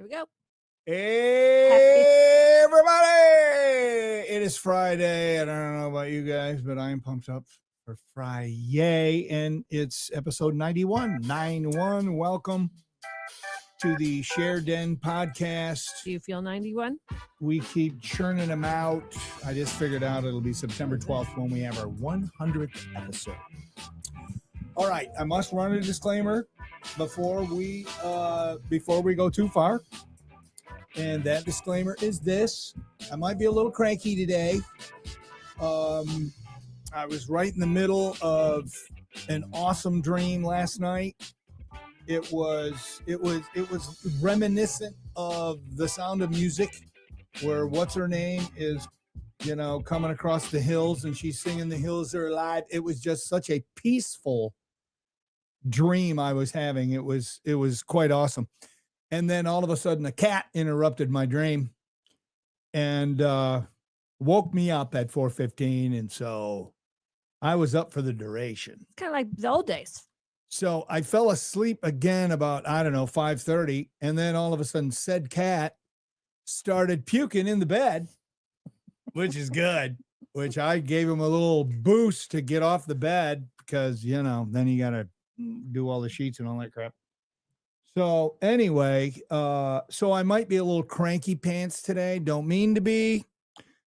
we go. Hey, everybody! It is Friday. I don't know about you guys, but I'm pumped up for Friday, and it's episode 91. 91. Welcome to the Share Den podcast. Do you feel 91? We keep churning them out. I just figured out it'll be September 12th when we have our 100th episode. All right, I must run a disclaimer before we go too far. And that disclaimer is this. I might be a little cranky today. I was right in the middle of an awesome dream last night. It was reminiscent of The Sound of Music, where what's her name is, coming across the hills and she's singing "The Hills Are Alive." It was just such a peaceful dream I was having. It was quite awesome. And then all of a sudden, a cat interrupted my dream and woke me up at 4:15. And so I was up for the duration. It's kind of like the old days. So I fell asleep again about, 5:30. And then all of a sudden, said cat started puking in the bed, which is good, which I gave him a little boost to get off the bed because, then you got to do all the sheets and all that crap. So anyway, so I might be a little cranky pants today. Don't mean to be,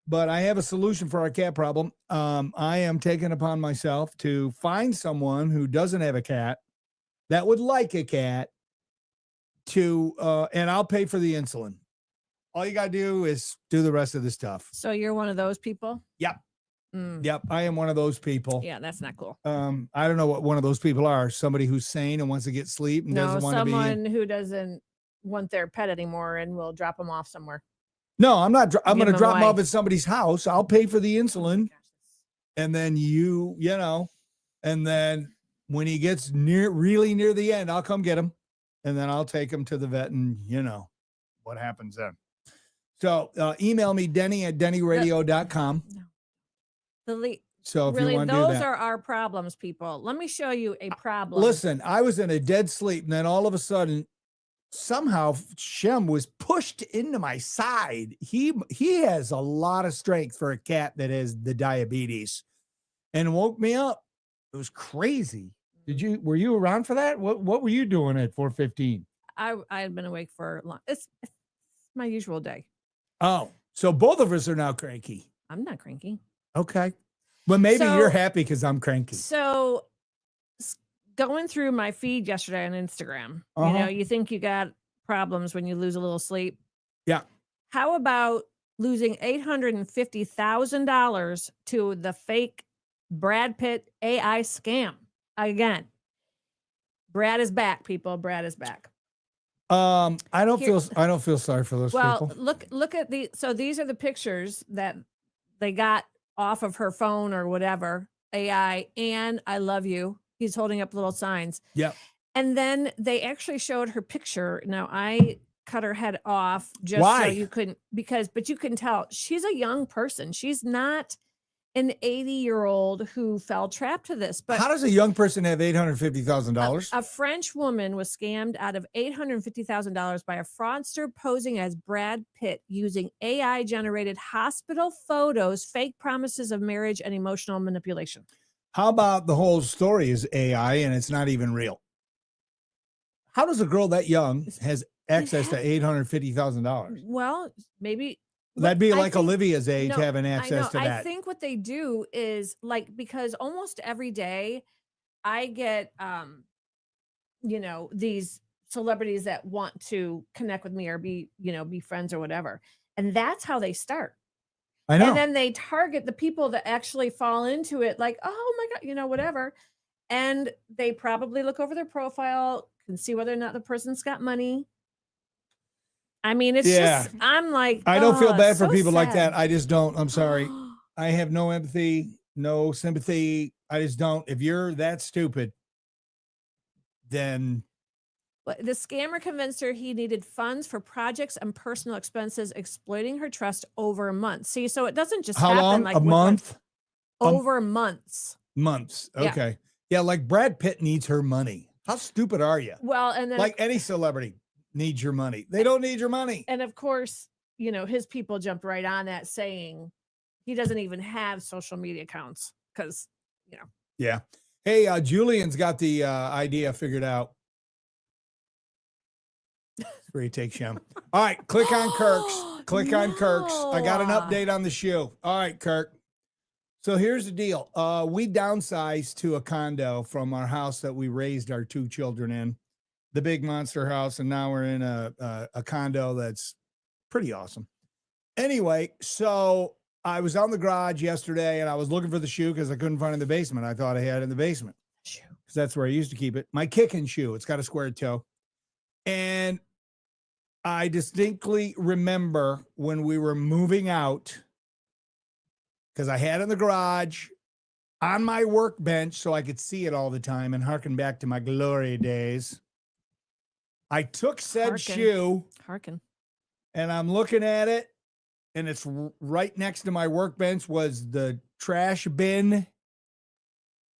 but I have a solution for our cat problem. I am taking upon myself to find someone who doesn't have a cat that would like a cat and I'll pay for the insulin. All you got to do is do the rest of the stuff. So you're one of those people? Yep. Yep, I am one of those people. Yeah, that's not cool. I don't know what one of those people are. Somebody who's sane and wants to get sleep and doesn't want to be. Someone who doesn't want their pet anymore and will drop them off somewhere. No, I'm not. I'm going to drop them off at somebody's house. I'll pay for the insulin, and then and then when he gets really near the end, I'll come get him, and then I'll take him to the vet, and what happens then. So email me, Denny at DennyRadio.com. So if really, you want to do that. those are our problems, people. Let me show you a problem. Listen, I was in a dead sleep, and then all of a sudden, somehow Shem was pushed into my side. He has a lot of strength for a cat that has the diabetes, and woke me up. It was crazy. Were you around for that? What were you doing at 4:15? I had been awake for long. It's my usual day. Oh, so both of us are now cranky. I'm not cranky. Okay. Well, maybe you're happy because I'm cranky. So going through my feed yesterday on Instagram, you think you got problems when you lose a little sleep. Yeah. How about losing $850,000 to the fake Brad Pitt AI scam? Again, Brad is back, people. Brad is back. I don't feel sorry for those people. Well, look at so these are the pictures that they got off of her phone or whatever, AI, and I love you. He's holding up little signs. Yeah. And then they actually showed her picture. Now I cut her head off just Why? So you couldn't, but you can tell she's a young person. She's not an 80-year-old who fell trapped to this. But how does a young person have $850,000? A French woman was scammed out of $850,000 by a fraudster posing as Brad Pitt using AI-generated hospital photos, fake promises of marriage, and emotional manipulation. How about the whole story is AI and it's not even real? How does a girl that young has access to $850,000? Well, maybe. That'd be like Olivia's age having access to that. I think what they do is because almost every day I get, these celebrities that want to connect with me or be friends or whatever. And that's how they start. I know. And then they target the people that actually fall into it like, oh my God, whatever. And they probably look over their profile, can see whether or not the person's got money. I mean, it's just, I'm like, I don't feel bad for people sad. like that. I just don't. I'm sorry. I have no empathy, no sympathy. I just don't. If you're that stupid, then. The scammer convinced her he needed funds for projects and personal expenses, exploiting her trust over months. See, so it doesn't just happen long? like a month? Over months. Months. Okay. Yeah, like Brad Pitt needs her money. How stupid are you? Well, and then like any celebrity. need your money. They don't need your money. And of course, his people jumped right on that saying he doesn't even have social media accounts because, Yeah. Hey, Julian's got the idea figured out. Where you take Shem. All right, click on Kirk's. Click on Kirk's. I got an update on the shoe. All right, Kirk. So here's the deal. We downsized to a condo from our house that we raised our 2 children in, the big monster house, and now we're in a condo that's pretty awesome. Anyway, so I was out in the garage yesterday, and I was looking for the shoe because I couldn't find it in the basement. I thought I had it in the basement because that's where I used to keep it. My kicking shoe. It's got a square toe. And I distinctly remember when we were moving out, because I had it in the garage on my workbench so I could see it all the time and harken back to my glory days. I took said shoe and I'm looking at it, and it's right next to my workbench was the trash bin.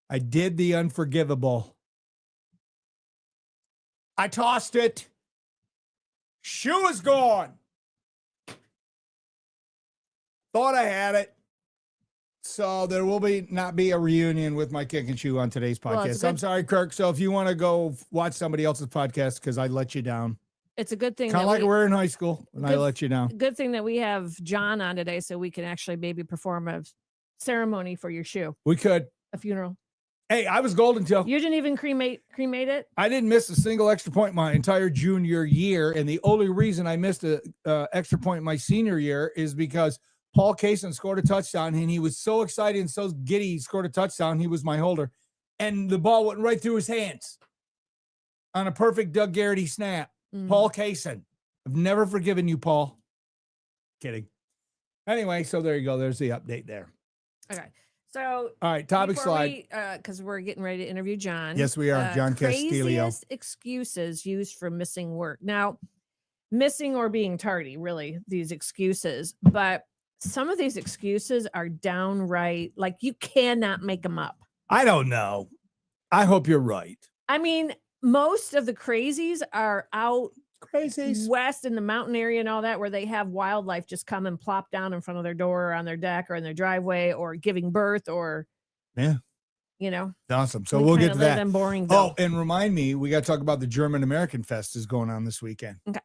I did the unforgivable. I tossed it. Shoe is gone. Thought I had it. So there will not be a reunion with my kick and shoe on today's podcast. Well, I'm sorry, Kirk. So if you want to go watch somebody else's podcast because I let you down. It's a good thing. Kind of like we're in high school and I let you down. Good thing that we have John on today so we can actually maybe perform a ceremony for your shoe. We could. A funeral. Hey, I was golden till. You didn't even cremate it? I didn't miss a single extra point my entire junior year. And the only reason I missed a extra point my senior year is because Paul Kaysen scored a touchdown, and he was so excited and so giddy he scored a touchdown. He was my holder. And the ball went right through his hands on a perfect Doug Garrity snap. Paul Kaysen. I've never forgiven you, Paul. Kidding. Anyway, so there you go. There's the update there. Okay. So, all right, topic slide. Because we're getting ready to interview John. Yes, we are. John Castillo. Craziest excuses used for missing work. Now, missing or being tardy, really, these excuses. But some of these excuses are downright, like you cannot make them up. I don't know. I hope you're right. I mean, most of the crazies are out west in the mountain area and all that, where they have wildlife just come and plop down in front of their door or on their deck or in their driveway or giving birth or, awesome. So we'll get to that. Boring and remind me, we got to talk about the German American Fest is going on this weekend. Okay.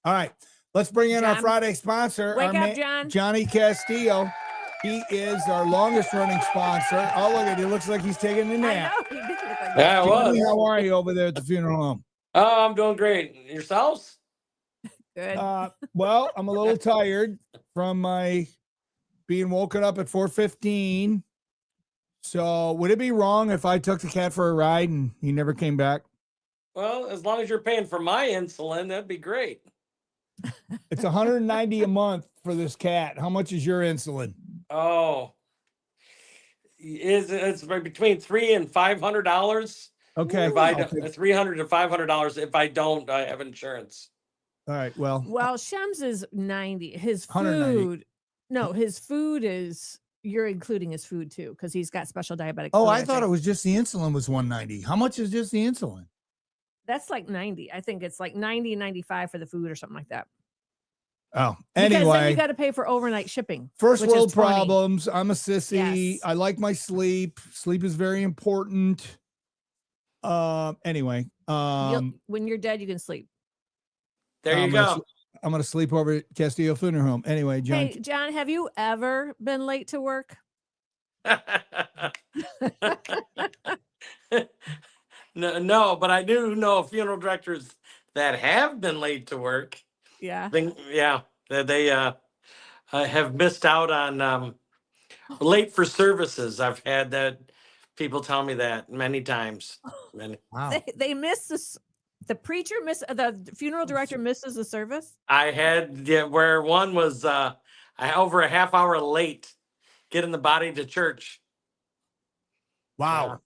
All right. Let's bring in our Friday sponsor. Wake up, John. Johnny Castillo. He is our longest running sponsor. Oh, look at it. It looks like he's taking a nap. I know. He did look like that. Johnny, how are you over there at the funeral home? Oh, I'm doing great. Yourselves? Good. Well, I'm a little tired from my being woken up at 4:15. So would it be wrong if I took the cat for a ride and he never came back? Well, as long as you're paying for my insulin, that'd be great. It's $190 a month for this cat. How much is your insulin? Oh, it's between $300 and $500. Okay, if I don't, $300 to $500. If I don't, I have insurance. All right. Well, Shem's is 90. His food, his food is. You're including his food too, because he's got special diabetic. Oh, I thought it was just the insulin was $190. How much is just the insulin? That's like 90. I think it's like 90, 95 for the food or something like that. Oh, because anyway, then you got to pay for overnight shipping. First world problems. I'm a sissy. Yes. I like my sleep. Sleep is very important. Anyway, when you're dead, you can sleep. There you go. I'm going to sleep over at Castillo Funeral Home. Anyway, John. Hey, John, have you ever been late to work? No, but I do know funeral directors that have been late to work. Yeah. They have missed out on late for services. I've had that people tell me that many times. Wow. They missed this. The preacher the funeral director misses the service. I had where one was over a half hour late getting the body to church. Wow.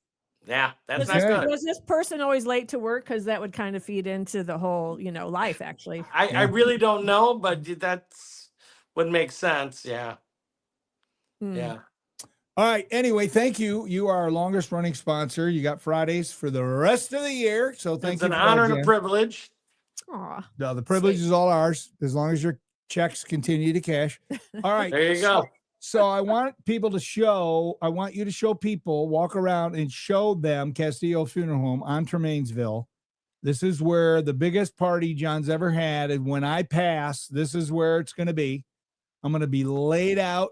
Yeah, that's not good. Was this person always late to work? Because that would kind of feed into the whole, life, actually. I really don't know, but that's would make sense. Yeah. Yeah. All right. Anyway, thank you. You are our longest running sponsor. You got Fridays for the rest of the year. So thank you. It's an honor and a privilege. Aw, No, the privilege sweet. is all ours as long as your checks continue to cash. All right. There you go. So I want you to show people, walk around and show them Castillo Funeral Home on Tremainsville. This is where the biggest party John's ever had. And when I pass, this is where it's going to be. I'm going to be laid out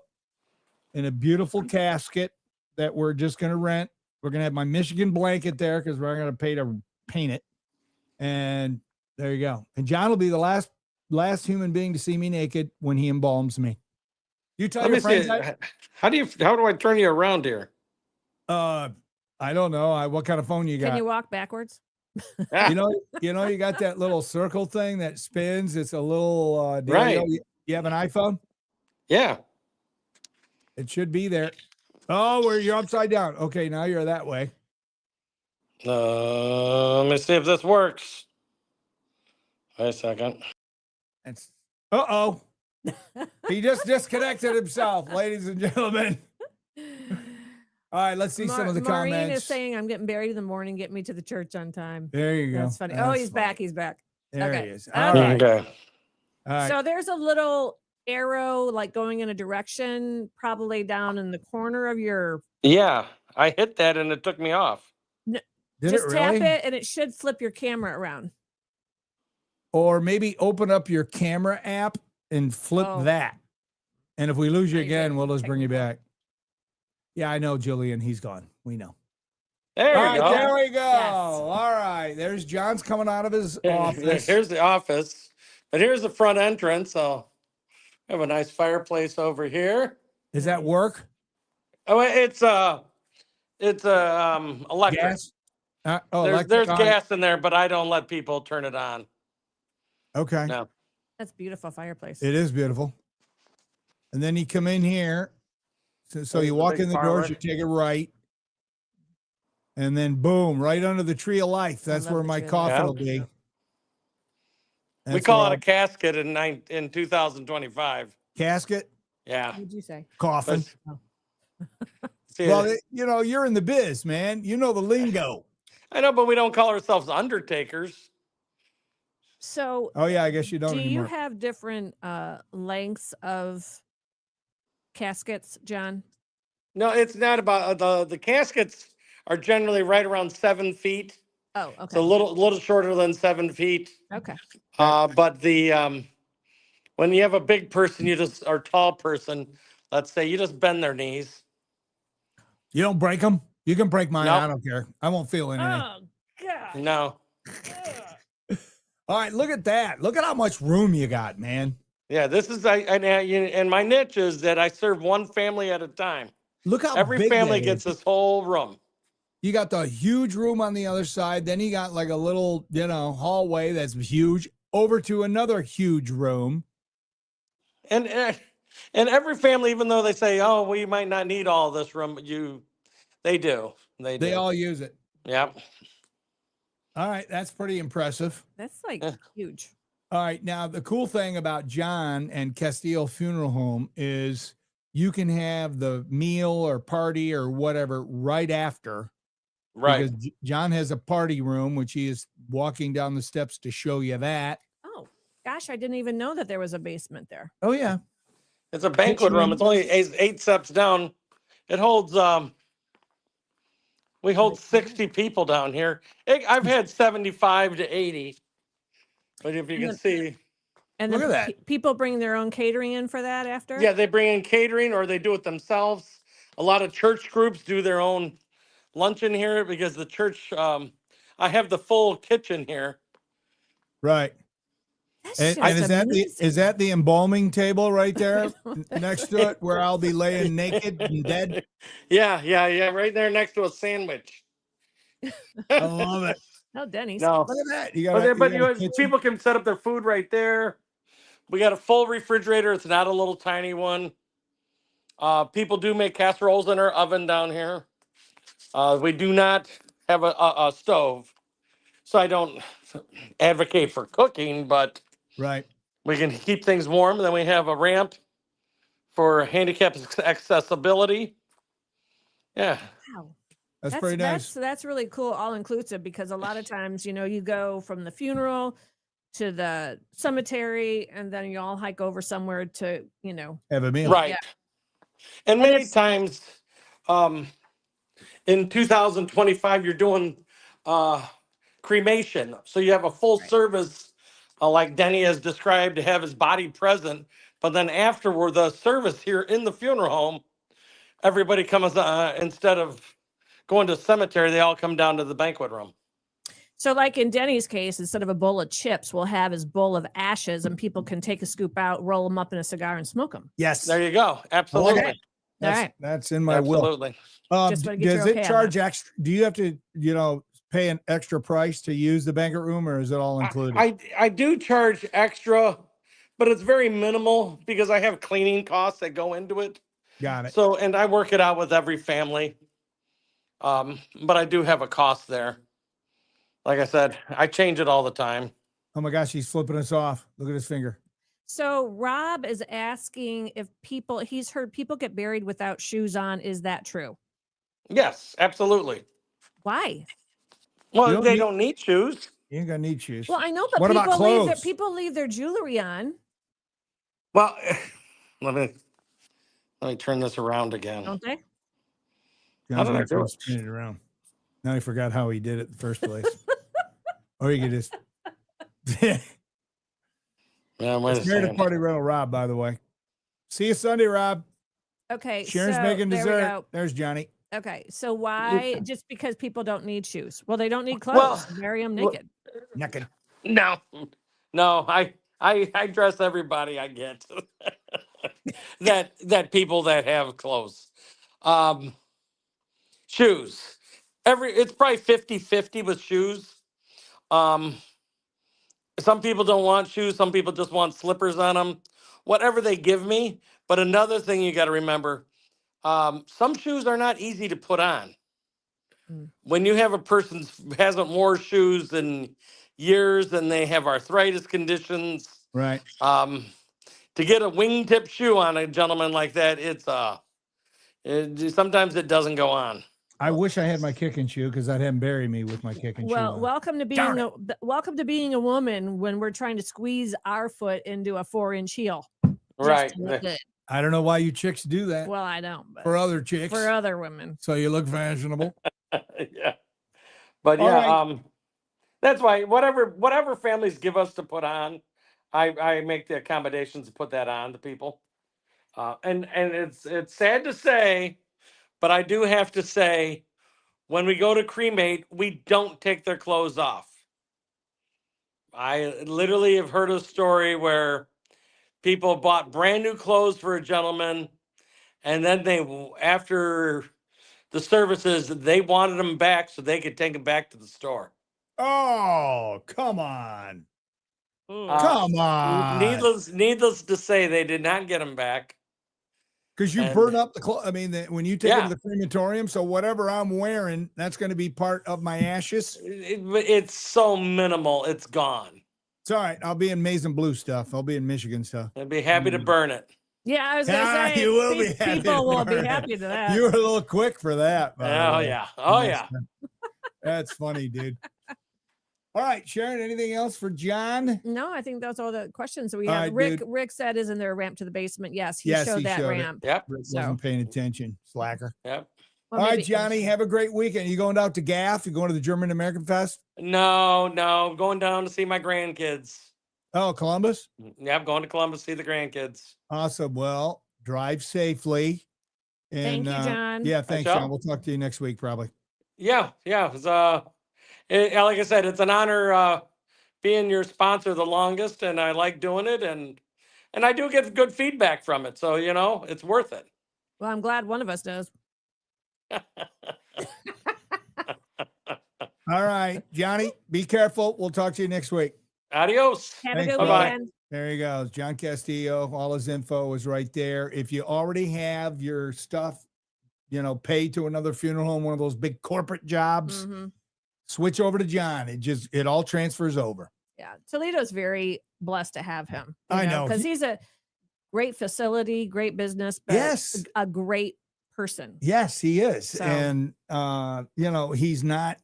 in a beautiful casket that we're just going to rent. We're going to have my Michigan blanket there because we're going to pay to paint it. And there you go. And John will be the last human being to see me naked when he embalms me. You tell Let your me friends. see. How do I turn you around here? I don't know. What kind of phone you got? Can you walk backwards? you got that little circle thing that spins. It's a little deal. Right. You have an iPhone? Yeah. It should be there. Oh, you're upside down. Okay, now you're that way. Let me see if this works. Wait a second. It's he just disconnected himself, ladies and gentlemen. All right, let's see some of the Maureen comments. is saying, "I'm getting buried in the morning. Get me to the church on time." There you go. That's funny. That's he's funny. back. He's back. There Okay. he is. Okay. All right. Okay. All right. So there's a little arrow like going in a direction, probably down in the corner of your. Yeah, I hit that and it took me off. Did Just it tap really? it, and it should flip your camera around. Or maybe open up your camera app and flip that. And if we lose you Now you're again, getting we'll just bring you technical. back. Yeah, I know, Julian. He's gone. We know. There All we right, go. there we go. Yes. All right. There's John's coming out of his office. Here's the office, but here's the front entrance. I'll have a nice fireplace over here. Is that work? Oh, it's electric. Gas? There's electric on. gas in there, but I don't let people turn it on. Okay. No. That's beautiful fireplace. It is beautiful. And then you come in here. So There's you the walk big in the parlor. doors, you take a right. And then boom, right under the tree of life. That's love where the my tree of coffin life. will be. We That's call where it a casket in 2025. casket, Yeah. What'd you say? coffin. See, Well, you're in the biz, man. You know the lingo. I know, but we don't call ourselves undertakers. So Oh yeah, I guess you don't do you anymore. have different lengths of caskets, John? No, it's not about the caskets are generally right around 7 feet. Oh, okay. It's a little shorter than 7 feet. Okay. But the when you have a big person, or tall person, let's say, you just bend their knees. You don't break them. You can break mine. Nope. I don't care. I won't feel anything. Oh God. No. All right, look at that. Look at how much room you got, man. Yeah, this is and my niche is that I serve one family at a time. Look how Every big family that gets is. this whole room. You got the huge room on the other side. Then you got like a little, hallway that's huge over to another huge room. And every family, even though they say, "Oh, we might not need all this room," but they do. They do. They all use it. Yep. All right, that's pretty impressive. That's like huge. All right, now the cool thing about John and Castillo Funeral Home is you can have the meal or party or whatever right after. Right. Because John has a party room, which he is walking down the steps to show you that. Oh gosh, I didn't even know that there was a basement there. Oh yeah. It's a banquet Kitchen room. room. It's only eight steps down. It holds we hold 60 people down here. I've had 75 to 80. But if you can see, And Look then at that. people bring their own catering in for that after? yeah, they bring in catering or they do it themselves. A lot of church groups do their own luncheon here because the church I have the full kitchen here. Right. That's And just amazing. is that the embalming table right there next to it where I'll be laying naked and dead? Yeah, right there next to a sandwich. I love it. No, Denny's. No. Look at that. You got But people can set up their food right there. We got a full refrigerator. It's not a little tiny one. People do make casseroles in our oven down here. We do not have a stove, so I don't advocate for cooking, but right. we can keep things warm. And then we have a ramp for handicap accessibility. Yeah. Wow. That's pretty nice. That's really cool, all inclusive, because a lot of times, you go from the funeral to the cemetery, and then you all hike over somewhere to, Have a meal. Right. Yeah. And And many it's- times in 2025, you're doing cremation. So you have a full Right. service, like Denny has described, to have his body present. But then afterward, the service here in the funeral home, everybody comes, instead of going to the cemetery, they all come down to the banquet room. So like in Denny's case, instead of a bowl of chips, we'll have his bowl of ashes, and people can take a scoop out, roll them up in a cigar, and smoke them. Yes. There you go. Absolutely. All right. That's in my will. Absolutely. Just wanna get Does your it okay on charge that. extra? Do you have to, pay an extra price to use the banquet room, or is it all included? I do charge extra, but it's very minimal because I have cleaning costs that go into it. Got it. So, and I work it out with every family. But I do have a cost there. Like I said, I change it all the time. Oh my gosh, he's flipping us off. Look at his finger. So Rob is asking if he's heard people get buried without shoes on. Is that true? Yes, absolutely. Why? Well, they don't need shoes. You ain't gonna need shoes. Well, I know, but What about clothes? people leave their jewelry on, Well, let me turn this around again. don't they? How did I do it? Spin it around. Now he forgot how he did it in the first place. Or you could just. Yeah, wait a It's Meredith second. Party Rental Rob, by the way. See you Sunday, Rob. Okay. Sharon's so making there we dessert. go. There's Johnny. Okay. So why? Just because people don't need shoes? Well, they don't need Well, clothes. Bury them well- naked. Naked. No, I dress everybody I get. that people that have clothes. Shoes. It's probably 50-50 with shoes. Some people don't want shoes, some people just want slippers on them. Whatever they give me. But another thing you got to remember, some shoes are not easy to put on. When you have a person hasn't worn shoes in years and they have arthritis conditions, Right. to get a wingtip shoe on a gentleman like that, sometimes it doesn't go on. I wish I had my kicking shoe because I'd have him bury me with my kicking shoe. Well, on. welcome to being a woman when we're trying to squeeze our foot into a 4-inch heel. just Right. to look good. I don't know why you chicks do that Well, I don't, but for other chicks. for other women. So you look fashionable. Yeah. But All yeah, right. that's why whatever families give us to put on, I make the accommodations to put that on to people. And it's sad to say, but I do have to say, when we go to cremate, we don't take their clothes off. I literally have heard a story where people bought brand new clothes for a gentleman, and then after the services, they wanted them back so they could take them back to the store. Oh, come on. Come on. Needless to say, they did not get them back. Because you And- burn up the clothes. I mean, when you take Yeah. it to the crematorium, so whatever I'm wearing, that's going to be part of my ashes. It's so minimal, it's gone. It's all right. I'll be in maize and blue stuff. I'll be in Michigan stuff. I'd be happy to burn it. Yeah, I was going to say, You will be happy people to will be burn it. happy to that. You were a little quick for that. by the Oh way. yeah, oh yeah. That's funny, dude. All right, Sharon, anything else for John? No, I think that's all the questions that we All have. right, Rick said, isn't there a ramp to the basement? Yes, he Yes, showed he that showed it. ramp. Yep, Rick So- wasn't paying attention. Slacker. yep. Well, All right, maybe- Johnny, have a great weekend. You going out to GAF? You going to the German American Fest? No, going down to see my grandkids. Oh, Columbus? Yeah, I'm going to Columbus to see the grandkids. Awesome. Well, drive safely. Thank you, John. Yeah, thanks, shall. John. We'll talk to you next week, probably. Yeah. It's, like I said, it's an honor being your sponsor the longest, and I like doing it, and I do get good feedback from it. So it's worth it. Well, I'm glad one of us does. All right, Johnny, be careful. We'll talk to you next week. Adios. Have Thanks, a good bye-bye. weekend. There he goes. John Castillo. All his info is right there. If you already have your stuff, paid to another funeral home, one of those big corporate jobs, Mhm. switch over to John. It all transfers over. Yeah, Toledo's very blessed to have him. I know. because he's a great facility, great business, but Yes. a great person. Yes, he is. So- And, he's not,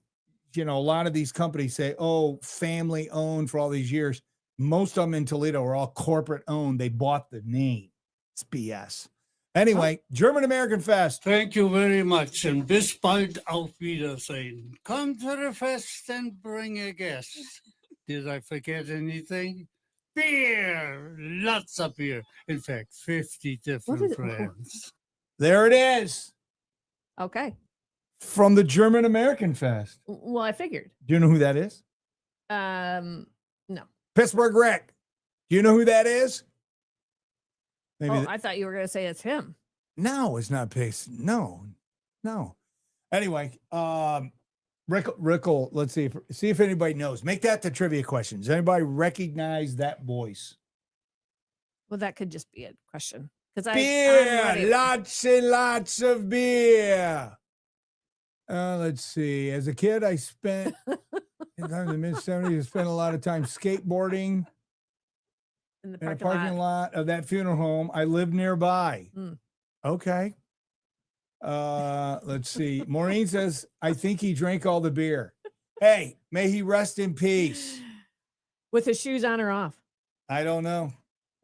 a lot of these companies say, oh, family owned for all these years. Most of them in Toledo are all corporate owned. They bought the name. It's BS. Anyway, German American Fest. Thank you very much, and bis bald auf Wiedersehen. Come to the fest and bring a guest. Did I forget anything? Beer! Lots of beer. In fact, 50 different brands. There it is. Okay. From the German American Fest. Well, I figured. Do you know who that is? No. Pittsburgh Rec. Do you know who that is? Maybe. I thought you were going to say it's him. No, it's not Pace. No. Anyway, Rickle, let's see if anybody knows. Make that the trivia question. Does anybody recognize that voice? Well, that could just be a question. Because Beer, lots and lots of beer. Let's see. As a kid, I spent in the mid-70s, I spent a lot of time skateboarding in the in a parking lot of that funeral home. I lived nearby. Okay. Let's see. Maureen says, I think he drank all the beer. Hey, may he rest in peace. With his shoes on or off? I don't know.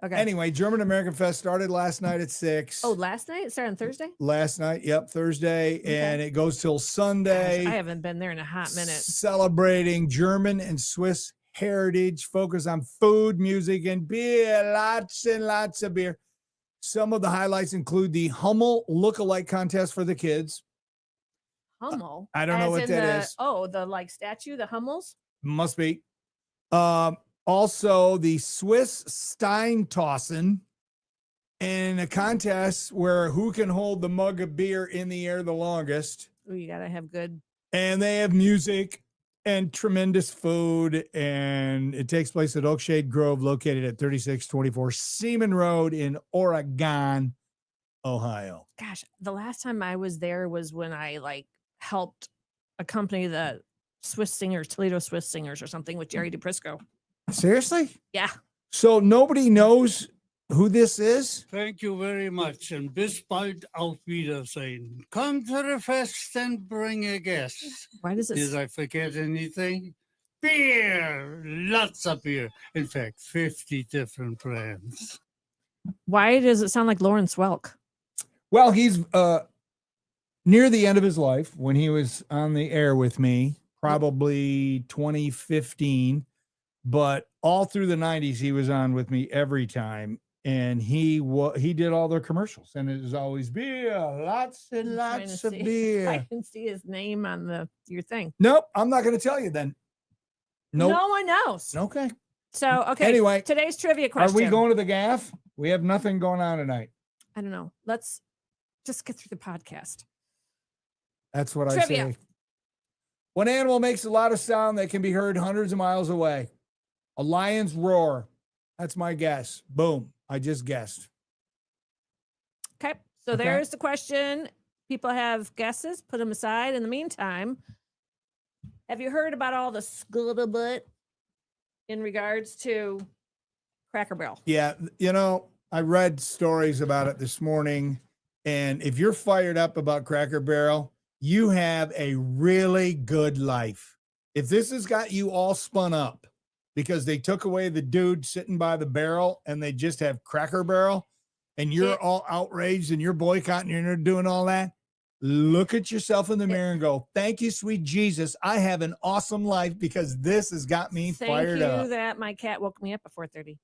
Okay. Anyway, German American Fest started last night at 6. Oh, last night? It started on Thursday? Last night, yep, Thursday. Okay. And it goes till Sunday. Gosh, I haven't been there in a hot minute. Celebrating German and Swiss heritage, focus on food, music, and beer. Lots and lots of beer. Some of the highlights include the Hummel look-alike contest for the kids. Hummel? I don't know what that is. Oh, the like statue, the Hummels? Must be. Also, the Swiss Steintossen in a contest where who can hold the mug of beer in the air the longest. Oh, you got to have good. And they have music and tremendous food. And it takes place at Oakshade Grove, located at 3624 Seaman Road in Oregon, Ohio. Gosh, the last time I was there was when I helped accompany the Swiss Singers, Toledo Swiss Singers or something with Jerry DePrisco. Seriously? Yeah. So nobody knows who this is? Thank you very much, and bis bald auf Wiedersehen. Come to the fest and bring a guest. Why does it? Did I forget anything? Beer! Lots of beer. In fact, 50 different brands. Why does it sound like Lawrence Welk? Well, he's near the end of his life when he was on the air with me, probably 2015. But all through the 90s, he was on with me every time. And he did all their commercials. And it was always beer, lots and lots of beer. I can see his name on your thing. Nope, I'm not going to tell you then. Nope. No one knows. Okay. So, okay. Anyway, today's trivia question. Are we going to the gaff? We have nothing going on tonight. I don't know. Let's just get through the podcast. That's what I say. When an animal makes a lot of sound that can be heard hundreds of miles away. A lion's roar. That's my guess. Boom. I just guessed. Okay. So there's the question. People have guesses. Put them aside. In the meantime, have you heard about all the scuttlebutt in regards to Cracker Barrel? Yeah. I read stories about it this morning. And if you're fired up about Cracker Barrel, you have a really good life. If this has got you all spun up, because they took away the dude sitting by the barrel and they just have Cracker Barrel and you're all outraged and you're boycotting and you're doing all that. Look at yourself in the mirror and go, thank you, sweet Jesus. I have an awesome life because this has got me fired up. Thank you that my cat woke me up at 4:30.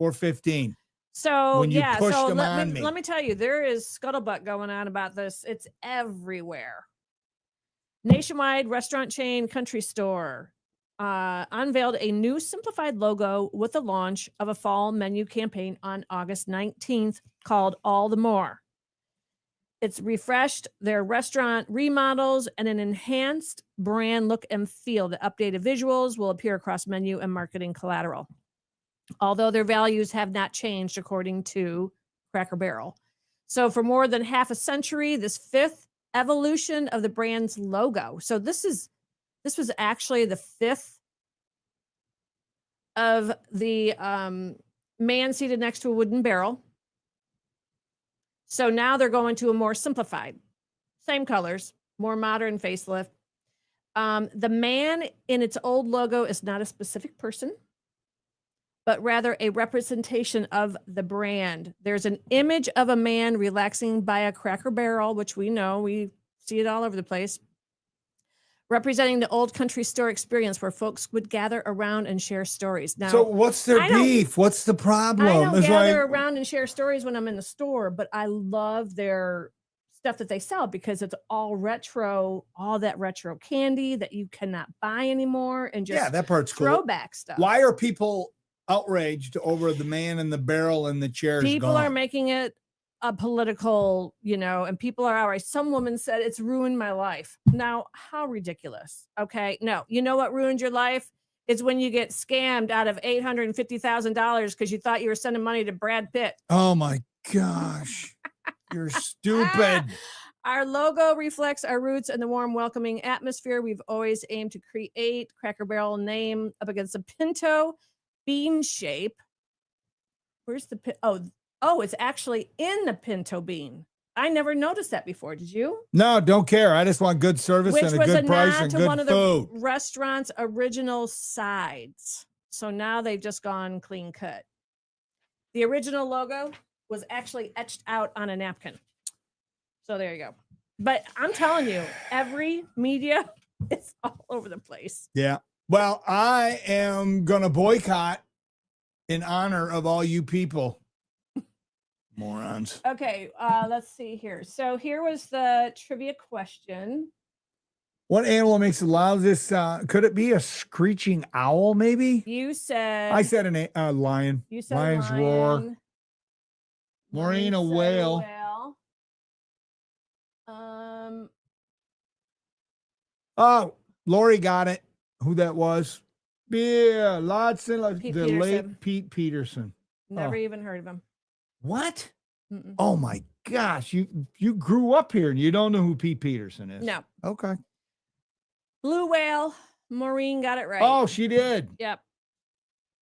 4:15. So, when you pushed so them on me. Let me tell you, there is scuttlebutt going on about this. It's everywhere. Nationwide restaurant chain Country Store unveiled a new simplified logo with the launch of a fall menu campaign on August 19th called All the More. It's refreshed their restaurant remodels and an enhanced brand look and feel. The updated visuals will appear across menu and marketing collateral, although their values have not changed according to Cracker Barrel. So for more than half a century, this fifth evolution of the brand's logo. So this was actually the fifth of the man seated next to a wooden barrel. So now they're going to a more simplified, same colors, more modern facelift. The man in its old logo is not a specific person. but rather a representation of the brand. There's an image of a man relaxing by a Cracker Barrel, which we know, we see it all over the place, representing the old country store experience where folks would gather around and share stories. Now, So what's their I don't- beef? What's the problem? I don't It's gather like, around and share stories when I'm in the store, but I love their stuff that they sell because it's all retro, all that retro candy that you cannot buy anymore, and just yeah, that part's cool. throwback stuff. Why are people outraged over the man in the barrel and the chairs People gone? are making it a political, and people are outraged. Some woman said it's ruined my life. Now, how ridiculous. Okay. No, you know what ruined your life? Is when you get scammed out of $850,000 because you thought you were sending money to Brad Pitt. Oh my gosh. You're stupid. Our logo reflects our roots and the warm, welcoming atmosphere we've always aimed to create. Cracker Barrel name up against a pinto bean shape. Where's the pin? Oh, it's actually in the pinto bean. I never noticed that before. Did you? No, don't care. I just want good service Which and a was good a price nod and to good one of food. the restaurant's original sides. So now they've just gone clean cut. The original logo was actually etched out on a napkin. So there you go. But I'm telling you, every media is all over the place. Yeah. Well, I am going to boycott in honor of all you people. Morons. Okay, let's see here. So here was the trivia question. What animal makes the loudest? Could it be a screeching owl, maybe? You said... I said a lion. You said Lion's lion. roar. Maureen, a Said whale. whale. Oh, Lori got it. Who that was? Yeah, Lodson, Pete the Peterson. late Pete Peterson. Never even heard of him. What? Mm-mm. Oh my gosh, you grew up here and you don't know who Pete Peterson is. No. Okay. Blue whale. Maureen got it right. Oh, she did. Yep.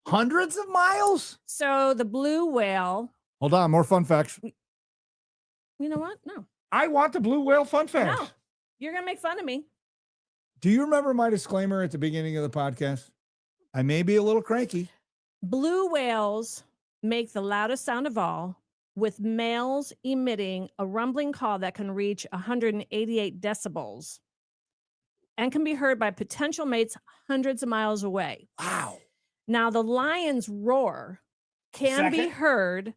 Hundreds of miles? So the blue whale. Hold on, more fun facts. You know what? No. I want the blue whale fun facts. No. You're going to make fun of me. Do you remember my disclaimer at the beginning of the podcast? I may be a little cranky. Blue whales make the loudest sound of all, with males emitting a rumbling call that can reach 188 decibels and can be heard by potential mates hundreds of miles away. Wow. Now, the lion's roar can be Second? heard,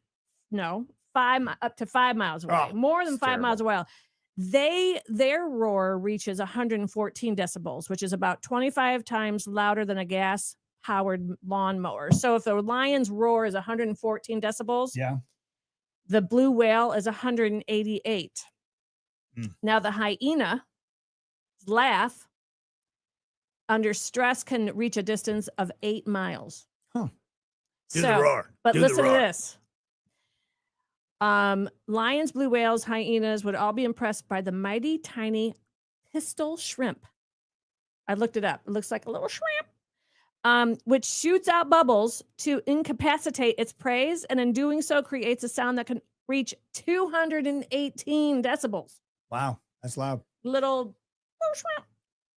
up to 5 miles away, Oh, more than it's 5 miles away. Their roar reaches 114 decibels, which is about 25 times louder than a gas-powered lawnmower. So if the lion's roar is 114 decibels, Yeah. the blue whale is 188. Now, the hyena laugh under stress can reach a distance of 8 miles. Huh. So, Do the roar. but Do the listen to roar. this. Lions, blue whales, hyenas would all be impressed by the mighty tiny pistol shrimp. I looked it up. It looks like a little shrimp, which shoots out bubbles to incapacitate its prey, and in doing so creates a sound that can reach 218 decibels. Wow, that's loud. Little shrimp.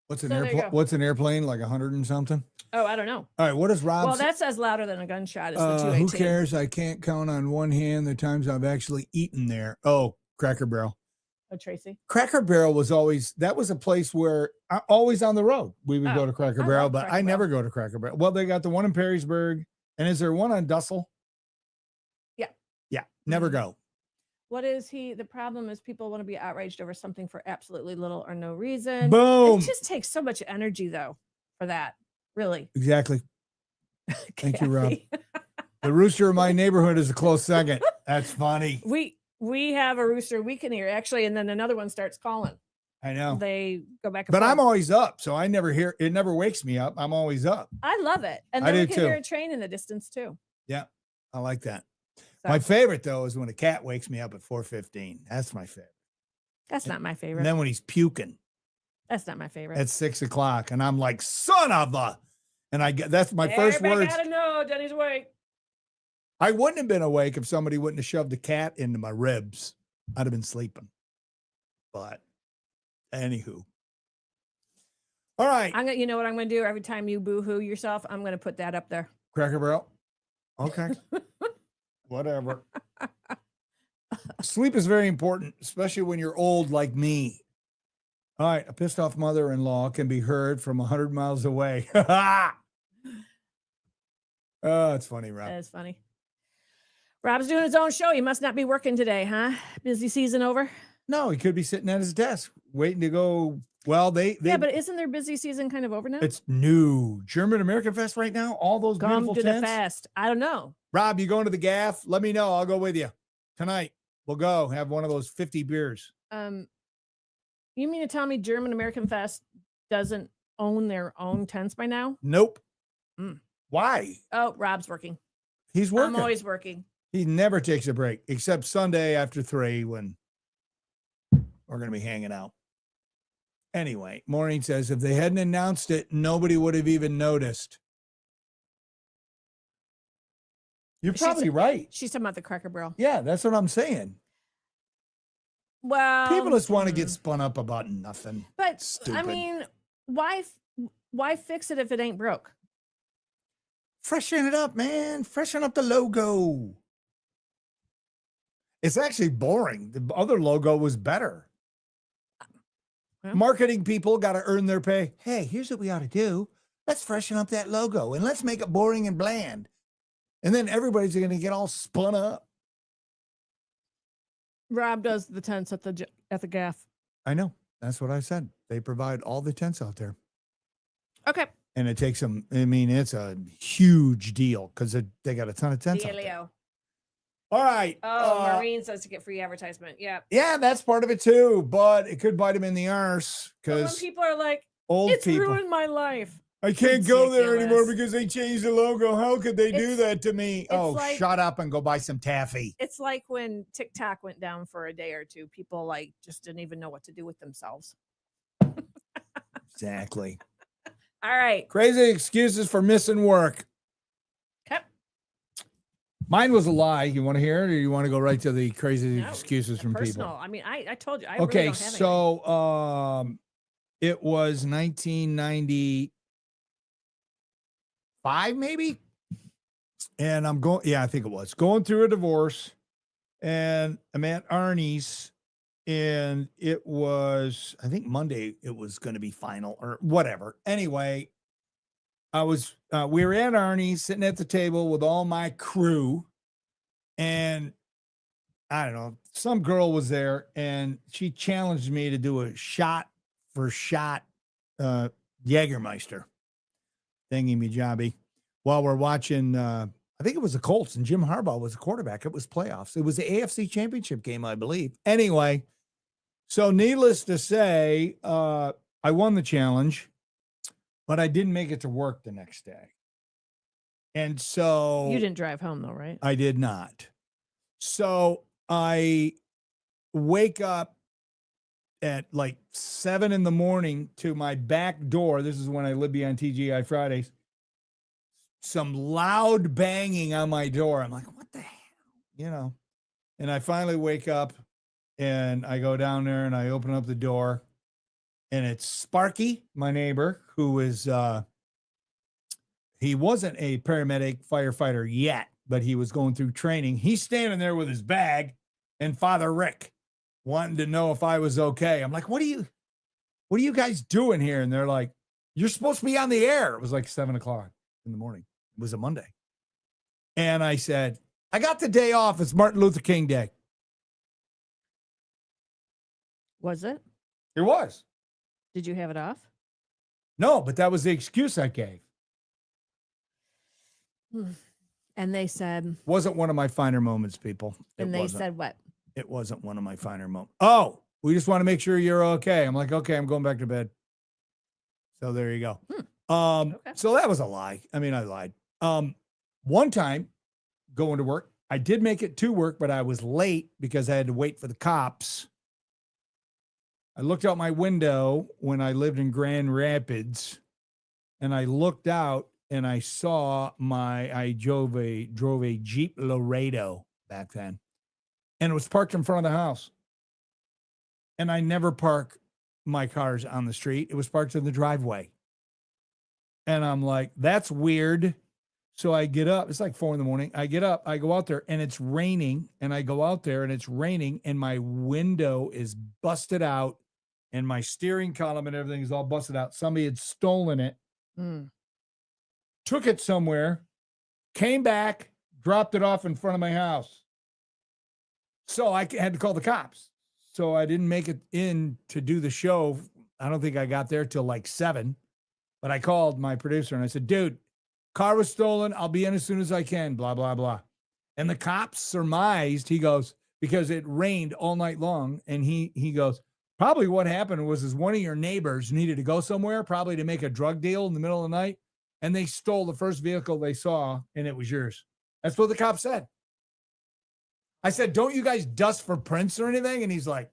What's an So there you airplane? go. What's an airplane? Like 100 and something? Oh, I don't know. All right, what does Rob Well, say? that says louder than a gunshot. Is the 218. Who cares? I can't count on one hand the times I've actually eaten there. Oh, Cracker Barrel. Oh, Tracy. Cracker Barrel was always, that was a place where always on the road we would go to Cracker I Barrel, love but Cracker I never Barrel. go to Cracker Barrel. Well, they got the one in Perrysburg, and is there one on Dussel? Yeah. Yeah, never go. What is he? The problem is people want to be outraged over something for absolutely little or no reason. Boom. It just takes so much energy, though, for that. Really. Exactly. Thank you, Rob. Kathy. The rooster in my neighborhood is a close second. That's funny. We have a rooster we can hear, actually, and then another one starts calling. I know. They go back and But forth. I'm always up, so I never hear, it never wakes me up. I'm always up. I love it. And I then we do can hear too. a train in the distance, too. Yeah, I like that. So, My favorite, though, is when a cat wakes me up at 4:15. That's my favorite. that's not my favorite. And then when he's puking That's not my favorite. at 6 o'clock, and I'm like, son of a, and I get, that's my first Everybody words. gotta know Denny's awake. I wouldn't have been awake if somebody wouldn't have shoved a cat into my ribs. I'd have been sleeping. But anywho. All right. You know what I'm gonna do every time you boo-hoo yourself? I'm gonna put that up there. Cracker Barrel. Okay. Whatever. Sleep is very important, especially when you're old like me. All right. A pissed off mother-in-law can be heard from 100 miles away. Oh, it's funny, Rob. That is funny. Rob's doing his own show. He must not be working today, huh? Busy season over? No, he could be sitting at his desk waiting to go. Well, Yeah, but isn't their busy season kind of over now? it's new German American Fest right now. All those Come beautiful to the tents. fest. I don't know. Rob, you going to the gaff? Let me know. I'll go with you tonight. We'll go have one of those 50 beers. You mean to tell me German American Fest doesn't own their own tents by now? Nope. Mm. Why? Oh, Rob's working. He's working. I'm always working. He never takes a break except Sunday after 3 when we're going to be hanging out. Anyway, Maureen says if they hadn't announced it, nobody would have even noticed. You're probably right. She's talking about the Cracker Barrel. Yeah, that's what I'm saying. Well, People just want to get spun up about nothing. But Stupid. I mean, why fix it if it ain't broke? Freshen it up, man. Freshen up the logo. It's actually boring. The other logo was better. Well, Marketing people got to earn their pay. Hey, here's what we ought to do. Let's freshen up that logo and let's make it boring and bland. And then everybody's going to get all spun up. Rob does the tents at the gaff. I know. That's what I said. They provide all the tents out there. Okay. And it takes them, I mean, it's a huge deal because they got a ton of tents out there. Leo. All right. Oh, Maureen says to get free advertisement. Yeah. Yeah, that's part of it too, but it could bite him in the arse But when because people are like, old it's people. ruined my life. I can't go there anymore Ridiculous. because they changed the logo. How could they do that to me? Oh, like- shut up and go buy some taffy. It's like when TikTok went down for a day or two. People like just didn't even know what to do with themselves. Exactly. All right. Crazy excuses for missing work. Okay. Mine was a lie. You want to hear it or you want to go right to the crazy No, excuses from Personal. people? I mean, I told you. I Okay, really don't have so it was 1995 maybe. And I'm going, yeah, I think it was going through a divorce and I'm at Arnie's and it was, I think Monday it was going to be final or whatever. Anyway, we were at Arnie's sitting at the table with all my crew and I don't know, some girl was there and she challenged me to do a shot for shot Jägermeister thingy me jobby while we're watching I think it was the Colts and Jim Harbaugh was the quarterback. It was playoffs. It was the AFC championship game, I believe. Anyway, so needless to say, I won the challenge, but I didn't make it to work the next day. And so You didn't drive home though, right? I did not. So I wake up at like 7 a.m. to my back door. This is when I lived behind TGI Fridays. Some loud banging on my door. I'm like, what the hell? You know, and I finally wake up and I go down there and I open up the door and it's Sparky, my neighbor, who is, he wasn't a paramedic firefighter yet, but he was going through training. He's standing there with his bag and Father Rick wanting to know if I was okay. I'm like, what are you guys doing here? And they're like, you're supposed to be on the air. It was like 7:00 in the morning. It was a Monday. And I said, I got the day off. It's Martin Luther King Day. Was it? It was. Did you have it off? No, but that was the excuse I gave. And they said, Wasn't one of my finer moments, people. and they said what? It wasn't one of my finer moments. Oh, we just want to make sure you're okay. I'm like, okay, I'm going back to bed. So there you go. Okay. So that was a lie. I mean, I lied. One time going to work, I did make it to work, but I was late because I had to wait for the cops. I looked out my window when I lived in Grand Rapids and I looked out and I saw I drove a Jeep Laredo back then and it was parked in front of the house. And I never park my cars on the street. It was parked in the driveway. And I'm like, that's weird. So I get up. It's like 4 a.m. I get up. I go out there, and it's raining. And I go out there, and it's raining, and my window is busted out, and my steering column and everything is all busted out. Somebody had stolen it, took it somewhere, came back, dropped it off in front of my house. So I had to call the cops. So I didn't make it in to do the show. I don't think I got there till like 7. But I called my producer and I said, dude, car was stolen. I'll be in as soon as I can, blah, blah, blah. And the cops surmised, he goes, because it rained all night long. And he goes, probably what happened was is one of your neighbors needed to go somewhere, probably to make a drug deal in the middle of the night. And they stole the first vehicle they saw, and it was yours. That's what the cop said. I said, don't you guys dust for prints or anything? And he's like,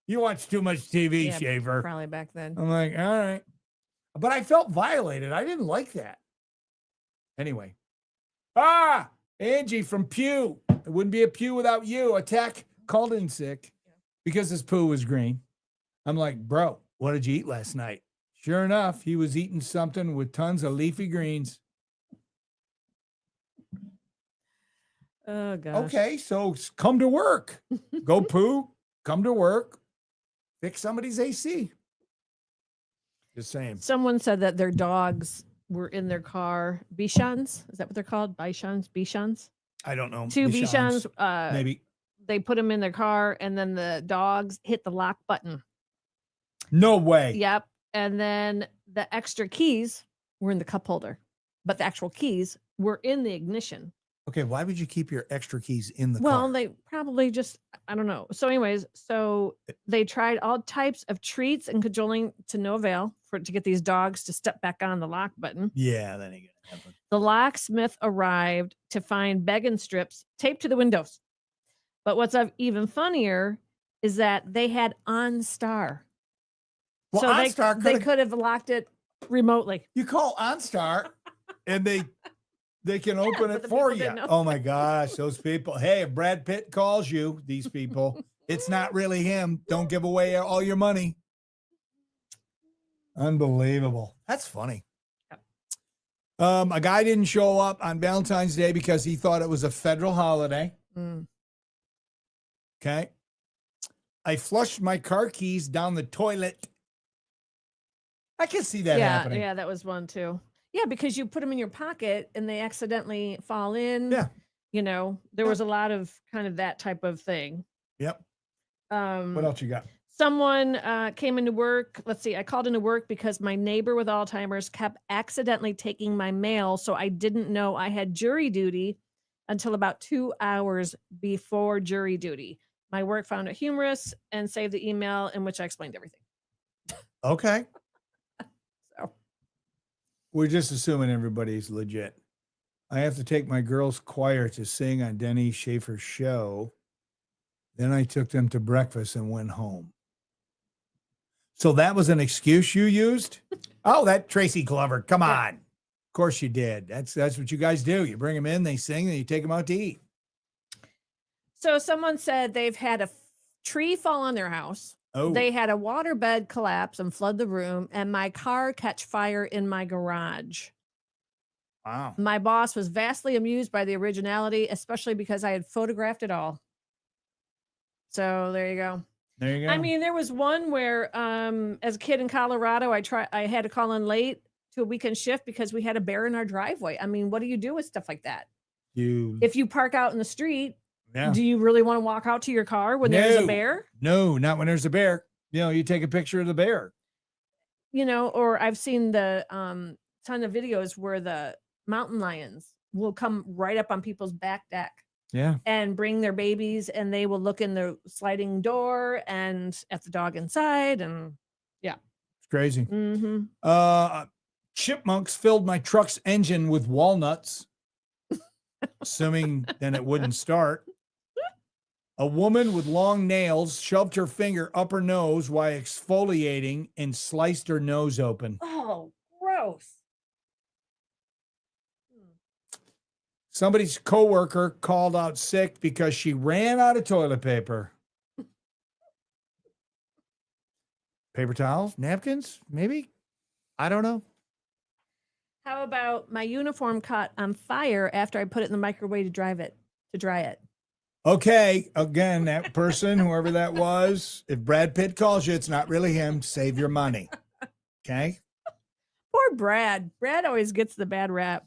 you watch too much TV, Schaefer. Probably back then. I'm like, all right. But I felt violated. I didn't like that. Anyway. Angie from Pew. It wouldn't be a Pew without you. A tech called in sick because his poo was green. I'm like, bro, what did you eat last night? Sure enough, he was eating something with tons of leafy greens. Oh, gosh. Okay, so come to work. Go poo, come to work, fix somebody's AC. Just saying. Someone said that their dogs were in their car. Bichons? Is that what they're called? Bichons? I don't know. 2 Bichons. Maybe. They put them in their car, and then the dogs hit the lock button. No way. Yep. And then the extra keys were in the cup holder, but the actual keys were in the ignition. Okay, why would you keep your extra keys in the car? Well, they probably just, I don't know. So anyways, so they tried all types of treats and cajoling to no avail to get these dogs to step back on the lock button. Yeah, that ain't gonna happen. The locksmith arrived to find begging strips taped to the windows. But what's even funnier is that they had OnStar. Well, so OnStar they could have locked it remotely. You call OnStar and they can open it the for people you. didn't know. Oh my gosh, those people. Hey, if Brad Pitt calls you, these people, it's not really him. Don't give away all your money. Unbelievable. That's funny. A guy didn't show up on Valentine's Day because he thought it was a federal holiday. Okay. I flushed my car keys down the toilet. I can see that happening. Yeah, that was one too. Yeah, because you put them in your pocket and they accidentally fall in. Yeah. You know, there was a lot of kind of that type of thing. Yep. What else you got? Someone came into work. Let's see. I called into work because my neighbor with Alzheimer's kept accidentally taking my mail. So I didn't know I had jury duty until about 2 hours before jury duty. My work found it humorous and saved the email in which I explained everything. Okay. So we're just assuming everybody's legit. I have to take my girls' choir to sing on Denny Schaefer's show. Then I took them to breakfast and went home. So that was an excuse you used? Oh, that Tracy Glover. Come on. Of course you did. That's what you guys do. You bring them in, they sing, and you take them out to eat. So someone said they've had a tree fall on their house. Oh. They had a waterbed collapse and flood the room, and my car catch fire in my garage. Wow. My boss was vastly amused by the originality, especially because I had photographed it all. So there you go. There you go. I mean, there was one where, as a kid in Colorado, I had to call in late to a weekend shift because we had a bear in our driveway. I mean, what do you do with stuff like that? If you park out in the street, do you really want to walk out to your car when there's a bear? No, not when there's a bear. You know, you take a picture of the bear. You know, or I've seen the ton of videos where the mountain lions will come right up on people's back deck. Yeah. And bring their babies, and they will look in the sliding door and at the dog inside. And yeah. It's crazy. Mm-hmm. Chipmunks filled my truck's engine with walnuts, assuming then it wouldn't start. A woman with long nails shoved her finger up her nose while exfoliating and sliced her nose open. Oh, gross. Somebody's coworker called out sick because she ran out of toilet paper. Paper towels, napkins, maybe? I don't know. How about my uniform caught on fire after I put it in the microwave to dry it? Okay, again, that person, whoever that was, if Brad Pitt calls you, it's not really him. Save your money. Okay? Poor Brad. Brad always gets the bad rap.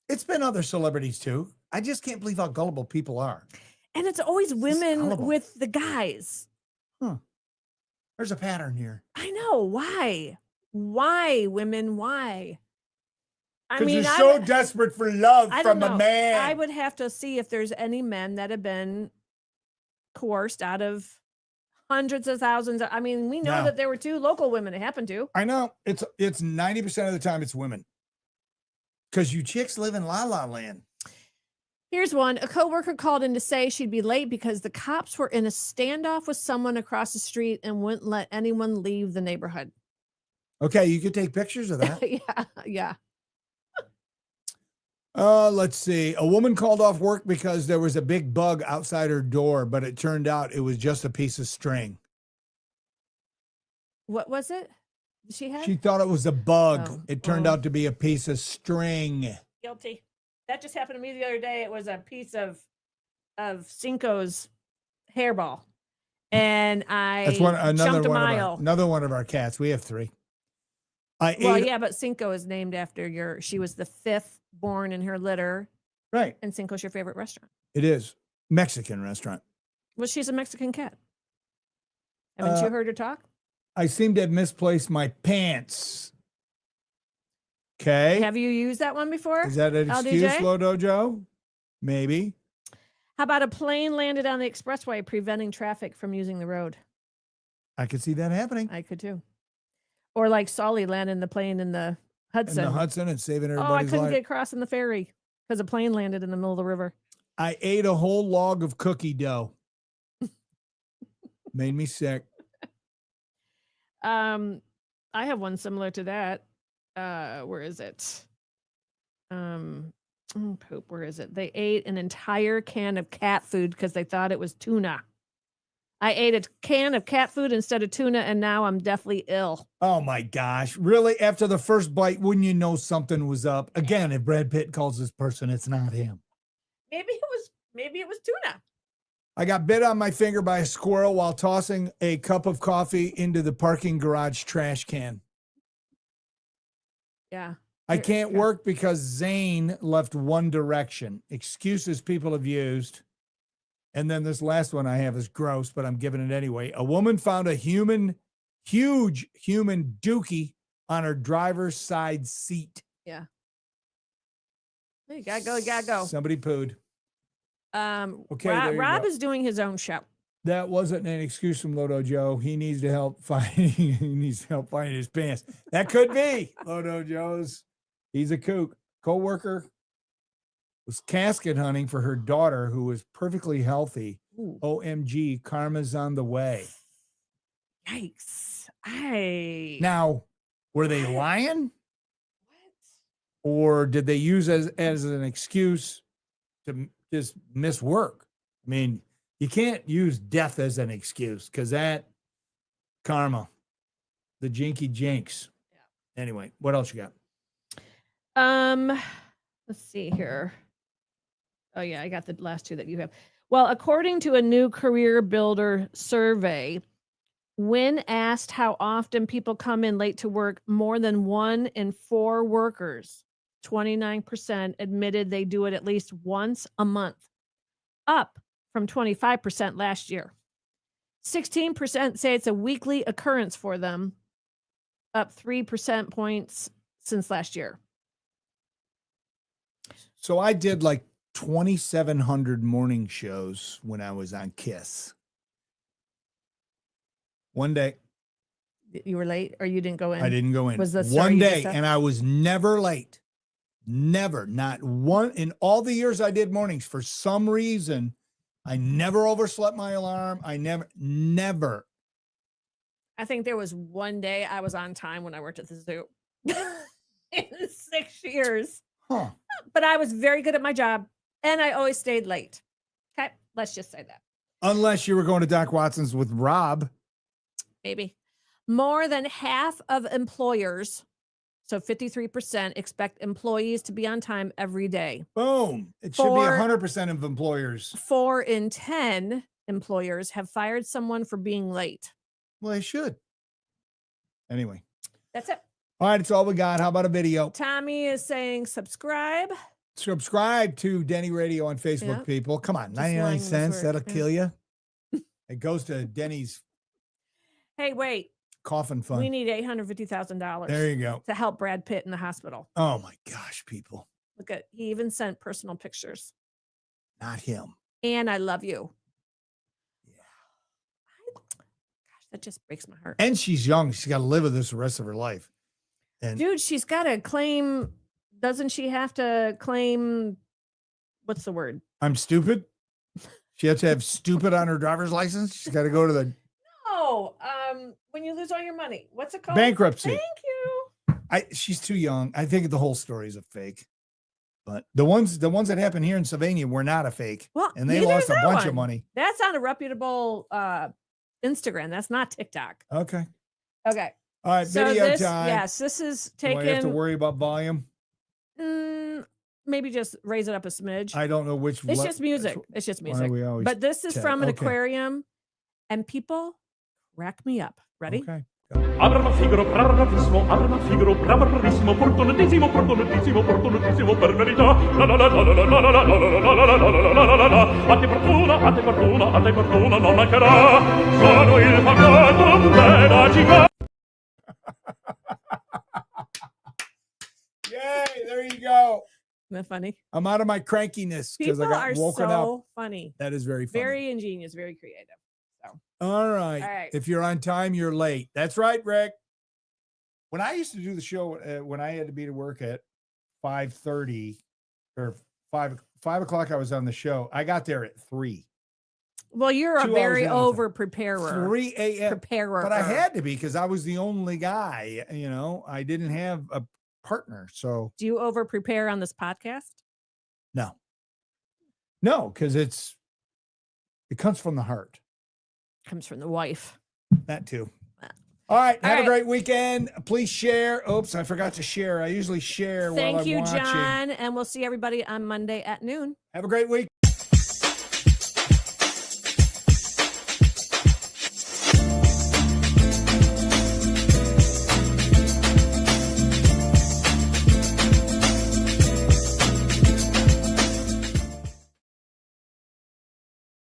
It's been other celebrities too. I just can't believe how gullible people are. And it's always It's women gullible. with the guys. There's a pattern here. I know. Why? Why, women? Why? I Because mean, you're so desperate for love I don't from a know. man. I would have to see if there's any men that have been coerced out of hundreds of thousands. I mean, we know No. that there were 2 local women it happened to. I know. It's 90% of the time it's women. Because you chicks live in la la land. Here's one. A coworker called in to say she'd be late because the cops were in a standoff with someone across the street and wouldn't let anyone leave the neighborhood. Okay, you could take pictures of that. Yeah. Let's see. A woman called off work because there was a big bug outside her door, but it turned out it was just a piece of string. What was it? She had She thought it was a bug. Oh, It turned out to be a piece of string. guilty. That just happened to me the other day. It was a piece of Cinco's hairball, and I That's jumped a mile. another one of our cats. We have 3. Yeah, but Cinco is named after she was the 5th born in her litter, Right. and Cinco's your favorite restaurant. It is. Mexican restaurant. Well, she's a Mexican cat. Haven't you heard her talk? I seem to have misplaced my pants. Okay. Have you used that one before? Is that an excuse, LDJ? Low Dojo? Maybe. How about a plane landed on the expressway, preventing traffic from using the road? I could see that happening. I could too. Or like Sully landing the plane in the Hudson. In the Hudson and saving Oh, I everybody's couldn't life. get across in the ferry because a plane landed in the middle of the river. I ate a whole log of cookie dough. Made me sick. I have one similar to that. Where is it? Poop, where is it? They ate an entire can of cat food because they thought it was tuna. I ate a can of cat food instead of tuna, and now I'm deathly ill. Oh my gosh. Really? After the first bite, wouldn't you know something was up? Again, if Brad Pitt calls this person, it's not him. Maybe it was tuna. I got bit on my finger by a squirrel while tossing a cup of coffee into the parking garage trash can. Yeah. I can't work because Zane left One Direction. Excuses people have used. And then this last one I have is gross, but I'm giving it anyway. A woman found a huge human dookie on her driver's side seat. Yeah. You gotta go. Somebody pooed. Okay, there you Rob go. is doing his own show. That wasn't an excuse from Lodo Joe. He needs help finding his pants. That could be Lodo Joe's. He's a kook. Co-worker was casket hunting for her daughter who was perfectly healthy. Ooh. OMG, karma's on the way. Yikes. Now, were they lying? What? Or did they use as an excuse to just miss work? I mean, you can't use death as an excuse because that karma, the jinky jinx. Yeah. Anyway, what else you got? Let's see here. Oh yeah, I got the last 2 that you have. Well, according to a new Career Builder survey, when asked how often people come in late to work, more than 1 in 4 workers, 29% admitted they do it at least once a month, up from 25% last year. 16% say it's a weekly occurrence for them, up 3% points since last year. So I did like 2,700 morning shows when I was on KISS. One day. You were late or you didn't go in? I didn't go in. Was the one day, and I was never late. Never, not one in all the years I did mornings. For some reason, I never overslept my alarm. I never. I think there was one day I was on time when I worked at the zoo in 6 years. Huh. But I was very good at my job and I always stayed late. Okay. Let's just say that. Unless you were going to Doc Watson's with Rob. Maybe. More than half of employers So 53% expect employees to be on time every day. Boom. It should be 100% of employers. 4 in 10 employers have fired someone for being late. Well, they should. Anyway. That's it. All right, it's all we got. How about a video? Tommy is saying subscribe. Subscribe to Denny Radio on Facebook, Yeah. people. Come on, Just 99 lying this cents. word. That'll Yeah. kill you. It goes to Denny's Hey, wait. coffin fund. We need $850,000 There you go. to help Brad Pitt in the hospital. Oh my gosh, people. Look at, he even sent personal pictures. Not him. And I love you. Yeah. Gosh, that just breaks my heart. And she's young. She's got to live with this the rest of her life. And Dude, she's got to claim, doesn't she have to claim, what's the word? I'm stupid. She has to have stupid on her driver's license. She's got to go to the No, when you lose all your money, what's it called? bankruptcy. Thank you. She's too young. I think the whole story is a fake. But the ones that happened here in Sylvania were not a fake. Well, And they neither lost is a that bunch of one. money. That's on a reputable Instagram. That's not TikTok. Okay. Okay. All right. So Video this, time. yes, this is Do I have to taken. worry about volume? Maybe just raise it up a smidge. I don't know which. It's just music. It's just Why music. we always But this is tell- from an okay. aquarium, and people crack me up. Ready? Okay. Abrama Figaro, bravissimo, Abrama Figaro, bravissimo, opportunissimo per verità. La la la la la la la la la la la la la. A te fortuna, non mancherà. Sono il pagato della città. Yay! There you go. Isn't that funny? I'm out of my crankiness because People I are got woken so up. funny. That is very funny. Very ingenious, very creative. All right. All right. If you're on time, you're late. That's right, Rick. When I used to do the show, when I had to be to work at 5:30 or 5 o'clock, I was on the show. I got there at 3. Well, you're a 2 hours very in. over preparer. 3 a.m. Preparer. But I had to be because I was the only guy. You know, I didn't have a partner. So Do you over prepare on this podcast? no, because it comes from the heart. Comes from the wife. That too. All right. All Have right. a great weekend. Please share. Oops, I forgot to share. I usually share while Thank I'm you, watching. John. And we'll see everybody on Monday at noon. Have a great week.